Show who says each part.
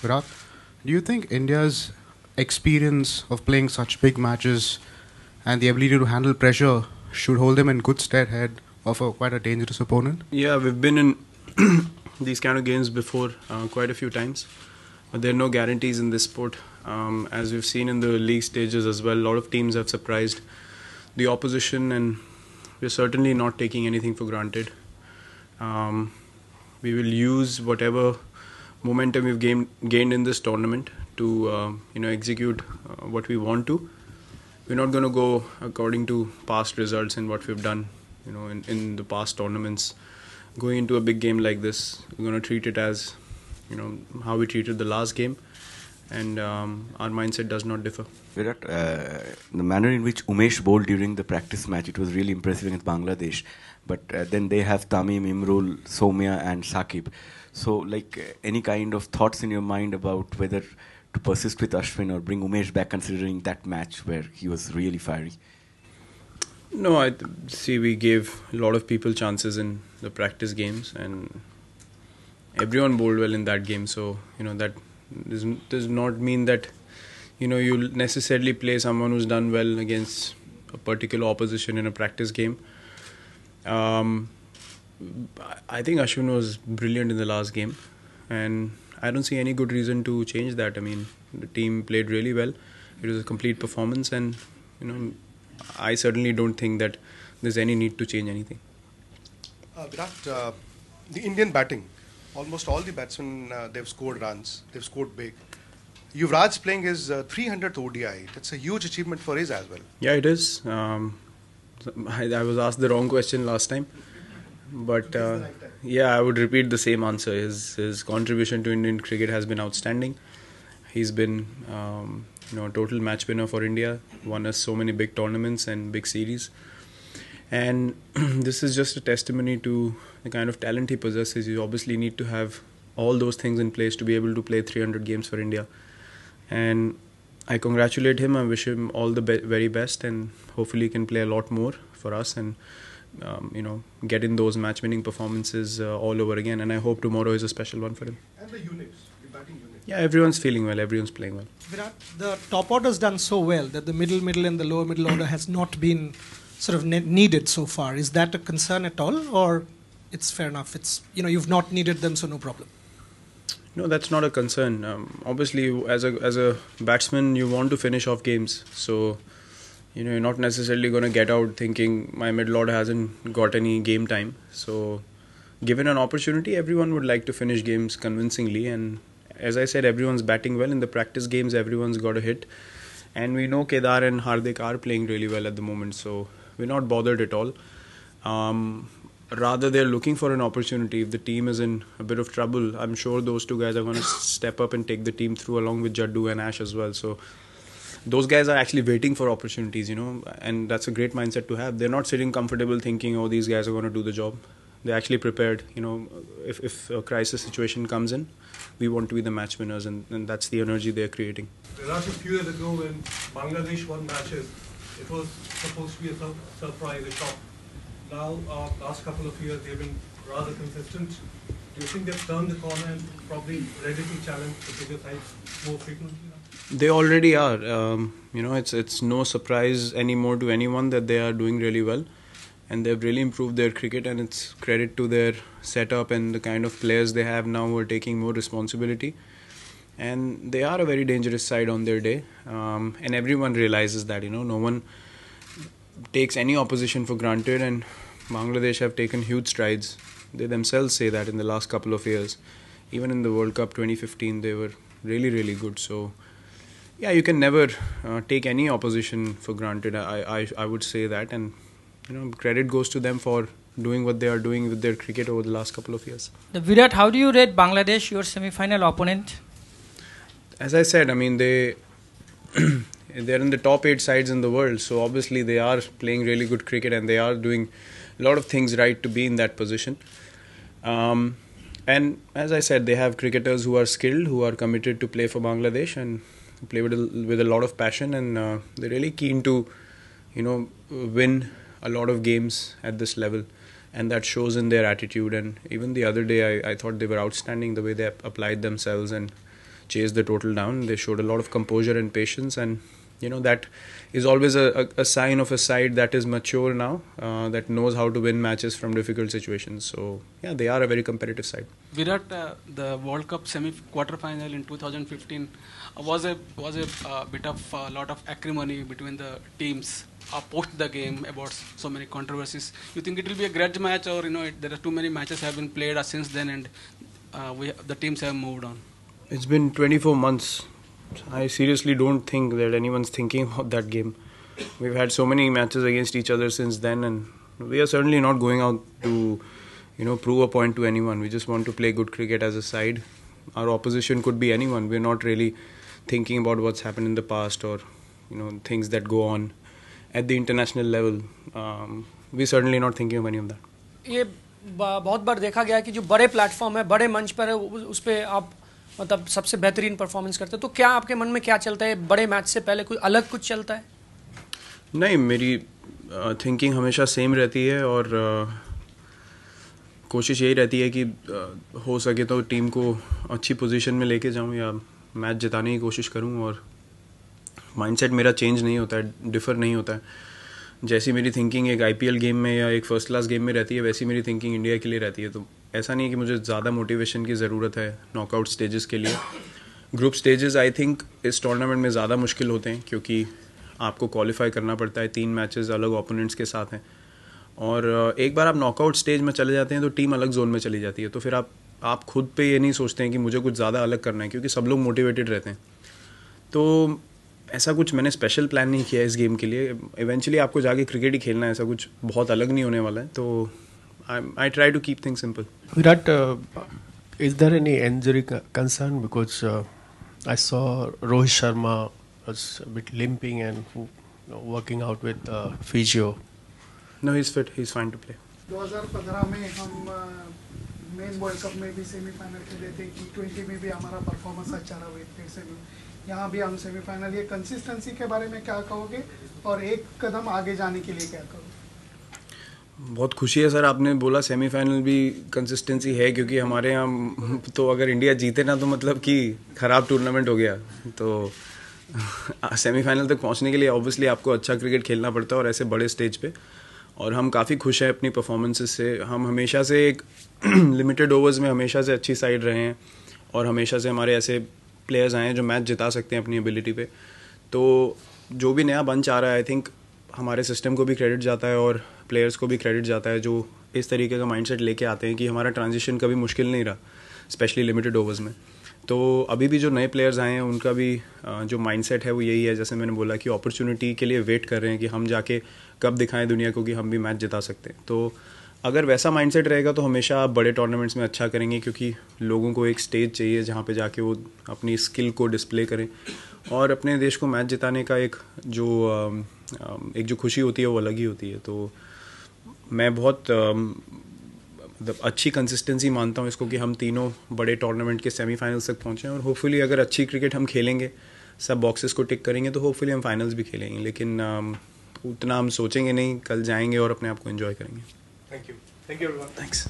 Speaker 1: Virat, do you think India's experience of playing such big matches and the ability to handle pressure should hold them in good stead ahead of quite a dangerous opponent?
Speaker 2: Yeah, we've been in these kind of games before quite a few times, but there are no guarantees in this sport. As we've seen in the league stages as well, a lot of teams have surprised the opposition, and we're certainly not taking anything for granted. We will use whatever momentum we've gained in this tournament to execute what we want to. We're not going to go according to past results and what we've done in the past tournaments. Going into a big game like this, we're going to treat it as how we treated the last game, and our mindset does not differ.
Speaker 3: Virat, the manner in which Umesh bowled during the practice match, it was really impressive against Bangladesh. But then they have Tamim, Imrul, Soumya and Saqib. So, any kind of thoughts in your mind about whether to persist with Ashwin or bring Umesh back, considering that match where he was really fiery?
Speaker 2: No, I see we gave a lot of people chances in the practice games, and everyone bowled well in that game. So, that does not mean that you'll necessarily play someone who's done well against a particular opposition in a practice game. I think Ashwin was brilliant in the last game, and I don't see any good reason to change that. I mean, the team played really well. It was a complete performance, and I certainly don't think that there's any need to change anything.
Speaker 4: Virat, the Indian batting, almost all the batsmen, they've scored runs, they've scored big. Yuvraj playing his 300th ODI. That's a huge achievement for his as well.
Speaker 2: Yeah, it is. I was asked the wrong question last time, but yeah, I would repeat the same answer. His contribution to Indian cricket has been outstanding. He's been a total match winner for India, won us so many big tournaments and big series. And this is just a testimony to the kind of talent he possesses. You obviously need to have all those things in place to be able to play 300 games for India. And I congratulate him. I wish him all the very best, and hopefully he can play a lot more for us and get in those match-winning performances all over again. And I hope tomorrow is a special one for him.
Speaker 4: And the units, the batting units.
Speaker 2: Yeah, everyone's feeling well. Everyone's playing well.
Speaker 5: Virat, the top order's done so well that the middle and the lower middle order has not been sort of needed so far. Is that a concern at all, or it's fair enough? It's you've not needed them, so no problem.
Speaker 2: No, that's not a concern. Obviously, as a batsman, you want to finish off games. So, you're not necessarily going to get out thinking my middle order hasn't got any game time. So, given an opportunity, everyone would like to finish games convincingly. And as I said, everyone's batting well. In the practice games, everyone's got a hit. And we know Kedar and Hardik are playing really well at the moment. So, we're not bothered at all. Rather, they're looking for an opportunity. If the team is in a bit of trouble, I'm sure those two guys are going to step up and take the team through, along with Jaddu and Ash as well. So those guys are actually waiting for opportunities, and that's a great mindset to have. They're not sitting comfortable thinking, oh, these guys are going to do the job. They're actually prepared. If a crisis situation comes in, we want to be the match winners, and that's the energy they're creating.
Speaker 6: Last a few years ago, when Bangladesh won matches, it was supposed to be a surprise, a shock. Now, last couple of years, they've been rather consistent. Do you think they've turned the corner and probably ready to challenge the bigger sides more frequently now?
Speaker 2: They already are. It's no surprise anymore to anyone that they are doing really well, and they've really improved their cricket. And it's credit to their setup and the kind of players they have now who are taking more responsibility. And they are a very dangerous side on their day, and everyone realizes that. No one takes any opposition for granted, and Bangladesh have taken huge strides. They themselves say that in the last couple of years. Even in the World Cup 2015, they were really, really good. So, yeah, you can never take any opposition for granted. I would say that, and credit goes to them for doing what they are doing with their cricket over the last couple of years.
Speaker 7: Virat, how do you rate Bangladesh, your semi-final opponent?
Speaker 2: As I said, they're in the top 8 sides in the world, so obviously they are playing really good cricket and they are doing a lot of things right to be in that position. And as I said, they have cricketers who are skilled, who are committed to play for Bangladesh and play with a lot of passion, and they're really keen to, win a lot of games at this level, and that shows in their attitude. And even the other day, I thought they were outstanding the way they applied themselves and chase the total down. They showed a lot of composure and patience, and that is always a sign of a side that is mature now, that knows how to win matches from difficult situations. So yeah, they are a very competitive side.
Speaker 8: Virat, the World Cup quarter final in 2015 was a bit of a lot of acrimony between the teams post the game about so many controversies. You think it will be a grudge match, or there are too many matches have been played since then, and the teams have moved on?
Speaker 2: It's been 24 months. I seriously don't think that anyone's thinking about that game. We've had so many matches against each other since then, and we are certainly not going out to prove a point to anyone. We just want to play good cricket as a side. Our opposition could be anyone. We're not really thinking about what's happened in the past or things that go on at the international level. We're certainly not thinking of any of that.
Speaker 9: ये बहुत बार देखा गया है कि जो बड़े platform है, बड़े मंच पर है, उस पे आप मतलब सबसे बेहतरीन परफॉर्मेंस करते हैं. तो क्या आपके मन में क्या चलता है बड़े मैच से पहले? कोई अलग कुछ चलता है?
Speaker 2: नहीं, मेरी थिंकिंग हमेशा सेम रहती है और कोशिश यही रहती है कि हो सके तो टीम को अच्छी पोजीशन में लेके जाऊं या मैच जिताने की कोशिश करूं. और माइंडसेट मेरा चेंज नहीं होता है, डिफ़र नहीं होता है. जैसी मेरी थिंकिंग एक आईपीएल गेम में या एक फर्स्ट क्लास गेम में रहती है, वैसी मेरी थिंकिंग इंडिया के लिए रहती है. तो ऐसा नहीं है कि मुझे ज़्यादा मोटिवेशन की ज़रूरत है नॉकआउट स्टेजेस के लिए. ग्रुप स्टेजेस आई थिंक इस टूर्नामेंट में ज़्यादा मुश्किल होते हैं, क्योंकि आपको क्वालिफाई करना पड़ता है. 3 मैचेस अलग ओपोनेंट्स के साथ हैं, और एक बार आप नॉकआउट स्टेज में चले जाते हैं तो टीम अलग जोन में चली जाती है. तो फिर आप खुद पे ये नहीं सोचते हैं कि मुझे कुछ ज़्यादा अलग करना है, क्योंकि सब लोग मोटिवेटेड रहते हैं. तो ऐसा कुछ मैंने स्पेशल प्लान नहीं किया इस गेम के लिए. इवेंचुअली आपको जाके क्रिकेट ही खेलना है, ऐसा कुछ बहुत अलग नहीं होने वाला है. तो I try to keep things simple.
Speaker 10: Virat, is there any injury concern? Because I saw Rohit Sharma was a bit limping and working out with physio.
Speaker 2: No, he's fit. He's fine to play.
Speaker 11: 2015 में हम main world cup में भी semifinal खेले थे, T20 में भी हमारा performance अच्छा रहा, फिर से भी यहाँ भी हम सेमीफाइनल. ये कंसिस्टेंसी के बारे में क्या कहोगे, और एक कदम आगे जाने के लिए क्या कहोगे?
Speaker 2: बहुत खुशी है सर, आपने बोला सेमीफाइनल भी कंसिस्टेंसी है, क्योंकि हमारे यहाँ तो अगर इंडिया जीते ना तो मतलब कि ख़राब टूर्नामेंट हो गया. तो सेमीफाइनल तक पहुँचने के लिए ऑब्वियसली आपको अच्छा क्रिकेट खेलना पड़ता है, और ऐसे बड़े स्टेज पे. और हम काफ़ी खुश हैं अपनी परफॉर्मेंसेस से. हम हमेशा से एक लिमिटेड ओवर्स में हमेशा से अच्छी साइड रहे हैं, और हमेशा से हमारे ऐसे प्लेयर्स आए हैं जो मैच जिता सकते हैं अपनी एबिलिटी पे. तो जो भी नया बंच आ रहा है, आई थिंक हमारे सिस्टम को भी क्रेडिट जाता है और प्लेयर्स को भी क्रेडिट जाता है, जो इस तरीके का माइंडसेट लेके आते हैं कि हमारा ट्रांजिशन कभी मुश्किल नहीं रहा, स्पेशली लिमिटेड ओवर्स में. तो अभी भी जो नए प्लेयर्स आए हैं उनका भी जो माइंडसेट है वो यही है, जैसे मैंने बोला कि अपॉर्चुनिटी के लिए वेट कर रहे हैं कि हम जाके कब दिखाएं दुनिया को कि हम भी मैच जिता सकते हैं. तो अगर वैसा माइंडसेट रहेगा तो हमेशा आप बड़े टूर्नामेंट्स में अच्छा करेंगे, क्योंकि लोगों को एक स्टेज चाहिए जहाँ पे जाके वो अपनी स्किल को डिस्प्ले करें, और अपने देश को मैच जिताने का एक जो खुशी होती है वो अलग ही होती है. तो मैं बहुत मतलब अच्छी कंसिस्टेंसी मानता हूँ इसको कि हम तीनों बड़े टूर्नामेंट के सेमीफाइनल्स तक पहुँचें, और होपफुली अगर अच्छी क्रिकेट हम खेलेंगे, सब बॉक्सेस को टिक करेंगे, तो होपफुली हम फाइनल्स भी खेलेंगे. लेकिन उतना हम सोचेंगे नहीं, कल जाएंगे और अपने आप को एंजॉय करेंगे.
Speaker 4: Thank you. Thank you everyone.
Speaker 2: Thanks.